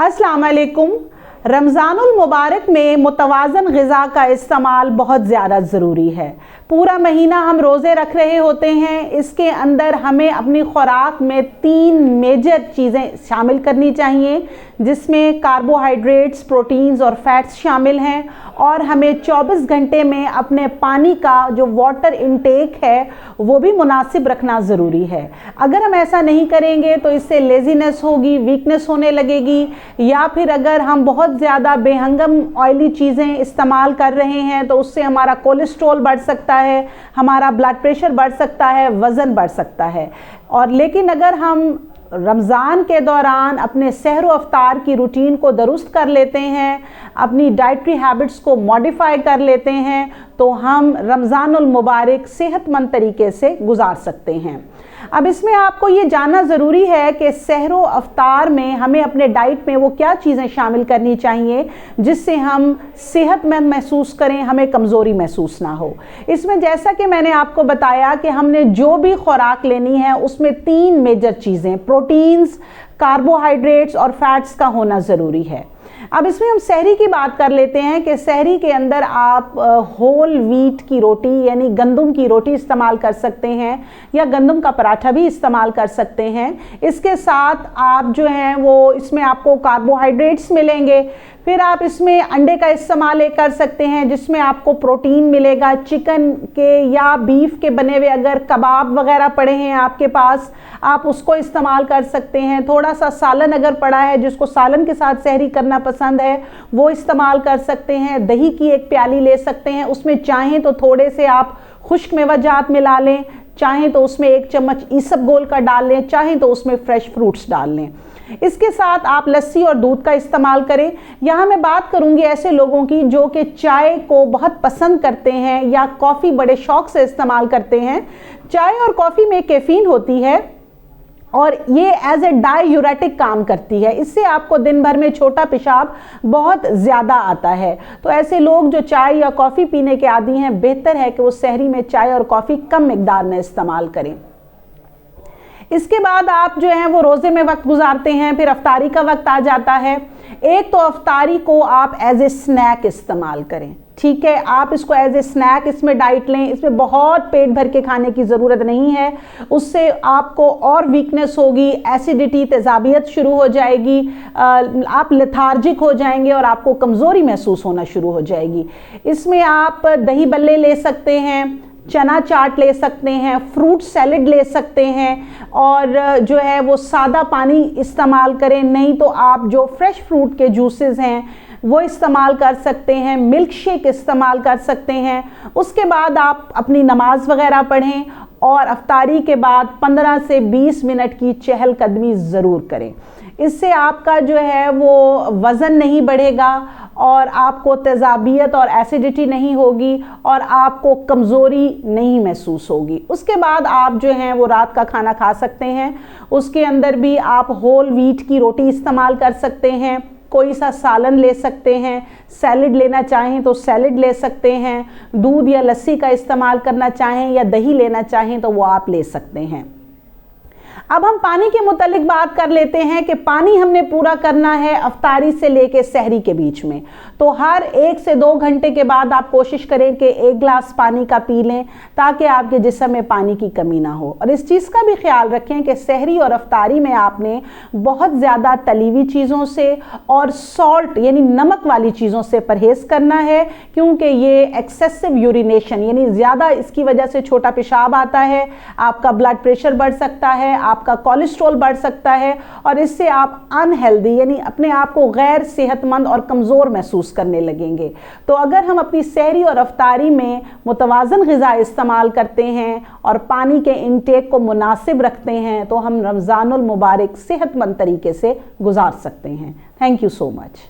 अस्सलाम वालेकुम। रमज़ानुल मुबारक में मुतवाज़न ग़िज़ा का इस्तेमाल बहुत ज़्यादा ज़रूरी है। पूरा महीना हम रोज़े रख रहे होते हैं, इसके अंदर हमें अपनी ख़ुराक में 3 मेजर चीज़ें शामिल करनी चाहिए, जिसमें कार्बोहाइड्रेट्स, प्रोटीन्स और फैट्स शामिल हैं। और हमें 24 घंटे में अपने पानी का जो वाटर इनटेक है वो भी मुनासिब रखना ज़रूरी है। अगर हम ऐसा नहीं करेंगे तो इससे लेज़ीनेस होगी, वीकनेस होने लगेगी, या फिर अगर हम बहुत ज़्यादा बेहंगम ऑयली चीज़ें इस्तेमाल कर रहे हैं तो उससे हमारा कोलेस्ट्रॉल बढ़ सकता है, हमारा ब्लड प्रेशर बढ़ सकता है, वज़न बढ़ सकता है। और लेकिन अगर हम रमज़ान के दौरान अपने सहर व अफ्तार की रूटीन को दुरुस्त कर लेते हैं, अपनी डाइटरी हैबिट्स को मॉडिफाई कर लेते हैं, तो हम रमज़ानुल मुबारक सेहतमंद तरीके से गुजार सकते हैं। अब इसमें आपको ये जानना ज़रूरी है कि सहर व अफ्तार में हमें अपने डाइट में वो क्या चीज़ें शामिल करनी चाहिए जिससे हम सेहतमंद महसूस करें, हमें कमज़ोरी महसूस ना हो। इसमें जैसा कि मैंने आपको बताया कि हमने जो भी खुराक लेनी है उसमें 3 मेजर चीज़ें, प्रोटीन्स, कार्बोहाइड्रेट्स और फैट्स का होना ज़रूरी है। अब इसमें हम सहरी की बात कर लेते हैं कि सहरी के अंदर आप होल व्हीट की रोटी यानी गंदम की रोटी इस्तेमाल कर सकते हैं, या गंदम का पराठा भी इस्तेमाल कर सकते हैं। इसके साथ आप जो हैं वो इसमें आपको कार्बोहाइड्रेट्स मिलेंगे। फिर आप इसमें अंडे का इस्तेमाल कर सकते हैं जिसमें आपको प्रोटीन मिलेगा। चिकन के या बीफ के बने हुए अगर कबाब वगैरह पड़े हैं आपके पास, आप उसको इस्तेमाल कर सकते हैं। थोड़ा सा सालन अगर पड़ा है, जिसको सालन के साथ सहरी करना पसंद है, वो इस्तेमाल कर सकते हैं। दही की 1 प्याली ले सकते हैं, उसमें चाहें तो थोड़े से आप खुश्क मेवाजात मिला लें, चाहें तो उसमें 1 चम्मच ईसबगोल का डाल लें, चाहें तो उसमें फ्रेश फ्रूट्स डाल लें। इसके साथ आप लस्सी और दूध का इस्तेमाल करें। यहाँ मैं बात करूँगी ऐसे लोगों की जो कि चाय को बहुत पसंद करते हैं या कॉफ़ी बड़े शौक़ से इस्तेमाल करते हैं। चाय और कॉफ़ी में कैफ़ीन होती है और ये एज ए डायूरेटिक काम करती है। इससे आपको दिन भर में छोटा पेशाब बहुत ज़्यादा आता है। तो ऐसे लोग जो चाय या कॉफ़ी पीने के आदी हैं, बेहतर है कि वो सहरी में चाय और कॉफ़ी कम मिकदार में इस्तेमाल करें। इसके बाद आप जो हैं वो रोज़े में वक्त गुजारते हैं, फिर अफ्तारी का वक्त आ जाता है। एक तो अफ्तारी को आप एज ए स्नैक इस्तेमाल करें, ठीक है। आप इसको एज ए स्नैक इसमें डाइट लें। इसमें बहुत पेट भर के खाने की ज़रूरत नहीं है, उससे आपको और वीकनेस होगी, एसिडिटी, तेज़ाबियत शुरू हो जाएगी, आप लेथार्जिक हो जाएंगे और आपको कमज़ोरी महसूस होना शुरू हो जाएगी। इसमें आप दही बल्ले ले सकते हैं, चना चाट ले सकते हैं, फ्रूट सैलेड ले सकते हैं, और जो है वो सादा पानी इस्तेमाल करें। नहीं तो आप जो फ्रेश फ्रूट के जूसेस हैं वो इस्तेमाल कर सकते हैं, मिल्क शेक इस्तेमाल कर सकते हैं। उसके बाद आप अपनी नमाज वगैरह पढ़ें और अफ्तारी के बाद 15 से 20 मिनट की चहलकदमी ज़रूर करें। इससे आपका जो है वो वज़न नहीं बढ़ेगा और आपको तेज़ाबियत और एसिडिटी नहीं होगी और आपको कमज़ोरी नहीं महसूस होगी। उसके बाद आप जो हैं वो रात का खाना खा सकते हैं। उसके अंदर भी आप होल व्हीट की रोटी इस्तेमाल कर सकते हैं, कोई सा सालन ले सकते हैं, सैलेड लेना चाहें तो सैलेड ले सकते हैं, दूध या लस्सी का इस्तेमाल करना चाहें या दही लेना चाहें तो वो आप ले सकते हैं। अब हम पानी के मुतालिक बात कर लेते हैं कि पानी हमने पूरा करना है अफ्तारी से लेके सहरी के बीच में। तो हर 1 से 2 घंटे के बाद आप कोशिश करें कि 1 गिलास पानी का पी लें, ताकि आपके जिस्म में पानी की कमी ना हो। और इस चीज़ का भी ख्याल रखें कि सहरी और अफ्तारी में आपने बहुत ज़्यादा तली हुई चीज़ों से और सॉल्ट यानी नमक वाली चीज़ों से परहेज़ करना है, क्योंकि ये एक्सेसिव यूरिनेशन यानी ज़्यादा इसकी वजह से छोटा पेशाब आता है, आपका ब्लड प्रेशर बढ़ सकता है, आपका कोलेस्ट्रॉल बढ़ सकता है, और इससे आप अनहेल्दी यानी अपने आप को गैर सेहतमंद और कमज़ोर महसूस करने लगेंगे। तो अगर हम अपनी सहरी और अफ्तारी में मुतवाज़न ग़िज़ा इस्तेमाल करते हैं और पानी के इंटेक को मुनासिब रखते हैं तो हम रमज़ानुल मुबारक सेहतमंद तरीके से गुजार सकते हैं। Thank you so much.